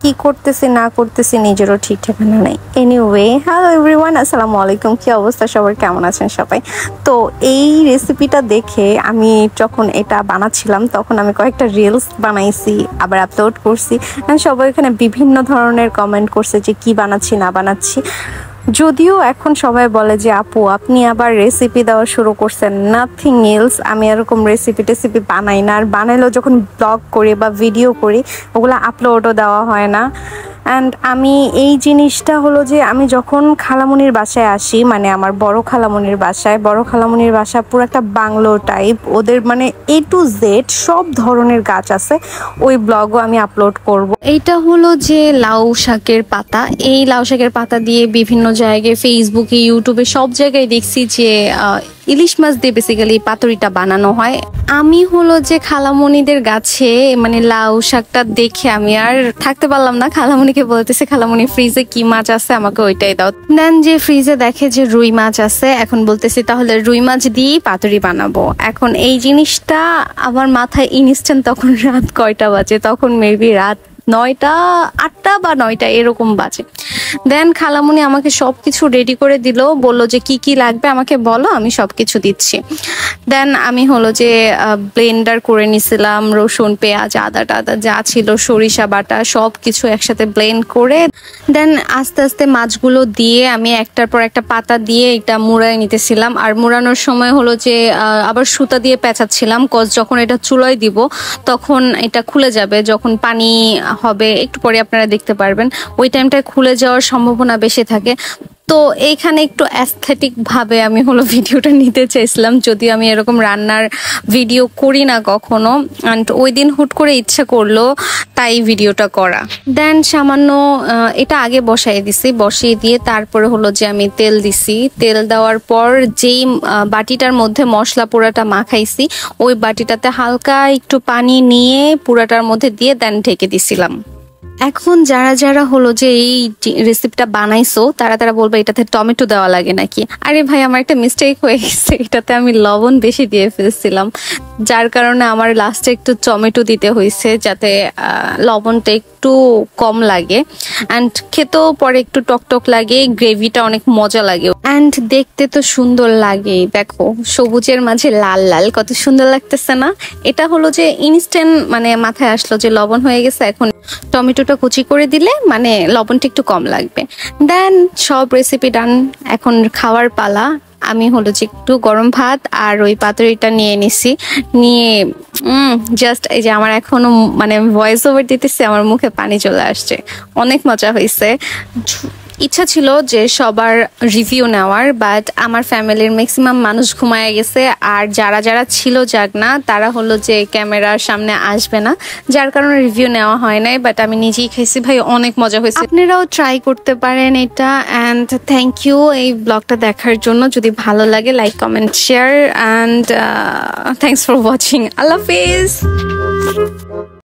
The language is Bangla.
কি করতেছি না করতেছি নিজেরও ঠিক ঠিকানা নাই। এনিওয়ে, হ্যালো এভরিওয়ান, আসসালামু আলাইকুম। কি অবস্থা সবার, কেমন আছেন সবাই? তো এই রেসিপিটা দেখে আমি যখন এটা বানাচ্ছিলাম তখন আমি কয়েকটা রিলস বানাইছি, আবার আপলোড করছি। সবাই এখানে বিভিন্ন ধরনের কমেন্ট করছে যে কি বানাচ্ছি না বানাচ্ছি। যদিও এখন সবাই বলে যে আপু আপনি আবার রেসিপি দেওয়া শুরু করছেন, নাথিং এলস। আমি এরকম রেসিপি বানাই না, আর বানাইলেও যখন ব্লগ করি বা ভিডিও করি ওগুলো আপলোডও দেওয়া হয় না। অ্যান্ড আমি এই জিনিসটা হলো যে আমি যখন খালামুনির বাসায় আসি, মানে আমার বড় খালামুনির বাসা পুরো একটা বাংলো টাইপ, ওদের মানে A to Z সব ধরনের গাছ আছে। ওই ব্লগও আমি আপলোড করব। এইটা হলো যে লাউ শাকের পাতা। এই লাউ শাকের পাতা দিয়ে বিভিন্ন জায়গায় ফেসবুকে, ইউটিউবে সব জায়গায় দেখছি যে ইলিশ মাছ দিয়ে বেসিক্যালি পাতুরিটা বানানো হয়। আমি হলো যে খালামুনিদের গাছে মানে লাউ শাকটা দেখে আমি আর থাকতে পারলাম না। খালামুনিকে বলতেছে, খালামুনি ফ্রিজে কি মাছ আছে আমাকে ওইটাই দাও। দেন যে ফ্রিজে দেখে যে রুই মাছ আছে, এখন বলতেছি তাহলে রুই মাছ দিয়েই পাতুরি বানাবো। এখন এই জিনিসটা আমার মাথায় ইনস্ট্যান্ট তখন রাত কয়টা বাজে, তখন মেবি রাত 9টা 8টা বা 9টা এরকম বাজে। দেন খালামুনি আমাকে সবকিছু রেডি করে দিল, বললো যে কি কি লাগবে আমাকে বলো, আমি সবকিছু দিচ্ছি। দেন আমি হলো যে ব্লেন্ডার করে নিছিলাম রসুন, পেঁয়াজ, আদা টাদা যা ছিল, সরিষা বাটা, সব কিছু একসাথে ব্লেন্ড করে দেন আস্তে আস্তে মাছগুলো দিয়ে আমি একটার পর একটা পাতা দিয়ে এটা মুড়াই নিতেছিলাম। আর মুড়ানোর সময় হলো যে আবার সুতা দিয়ে পেঁচাচ্ছিলাম, কজ যখন এটা চুলায় দিব তখন এটা খুলে যাবে, যখন পানি হবে একটু পরে আপনারা দেখতে পারবেন, ওই টাইমটায় খুলে যাওয়ার সম্ভাবনা বেশি থাকে। তো এইখানে একটু অ্যাস্থেটিক ভাবে আমি হলো ভিডিওটা নিতে চাইছিলাম, যদিও আমি এরকম রান্নার ভিডিও করি না কখনো। অ্যান্ড ওই দিন হুট করে ইচ্ছা করলো তাই ভিডিওটা করা। দেন সামান্য এটা আগে বসিয়ে দিয়ে তারপরে হলো যে আমি তেল দিছি। তেল দেওয়ার পর যেই বাটিটার মধ্যে মশলা পুরাটা মাখাইছি ওই বাটিটাতে হালকা একটু পানি নিয়ে পুরাটার মধ্যে দিয়ে দেন ঢেকে দিছিলাম। এখন যারা যারা হলো যে এই রেসিপিটা বানাইছো তারা বলবে এটাতে টমেটো দেওয়া লাগে নাকি। আরে ভাই, আমার একটা মিস্টেক হয়ে গেছে, এটাতে আমি লবণ বেশি দিয়ে ফেলছিলাম, যার কারণে আমার লাস্টে একটু টমেটো দিতে হয়েছে যাতে লবণটা একটু কম লাগে। অ্যান্ড খেতেও পরে একটু টকটক লাগে, গ্রেভিটা অনেক মজা লাগে, অ্যান্ড দেখতে তো সুন্দর লাগে। দেখো সবুজের মাঝে লাল লাল, কত সুন্দর লাগতেছে না? এটা হলো যে ইনস্ট্যান্ট মানে মাথায় আসলো যে লবণ হয়ে গেছে, এখন টমেটোটা কুচি করে দিলে মানে লবণটা একটু কম লাগবে। দেন সব রেসিপি ডান, এখন খাওয়ার পালা। আমি হলো যে একটু গরম ভাত আর ওই পাতুরিটা নিয়ে নিছি, নিয়ে জাস্ট এই যে আমার এখনো মানে ভয়েস ওভার দিতেছে, আমার মুখে পানি চলে আসছে, অনেক মজা হয়েছে। ইচ্ছা ছিল যে সবার রিভিউ নেওয়ার, বাট আমার ফ্যামিলির ম্যাক্সিমাম মানুষ ঘুমায় গেছে, আর যারা যারা ছিল জাগনা তারা হলো যে ক্যামেরার সামনে আসবে না, যার কারণে রিভিউ নেওয়া হয় নাই। বাট আমি নিজেই খাইছি, ভাই অনেক মজা হয়েছে। আপনারাও ট্রাই করতে পারেন এটা। অ্যান্ড থ্যাংক ইউ এই ব্লগটা দেখার জন্য। যদি ভালো লাগে like, comment, share, and thanks for watching. Allah Hafiz.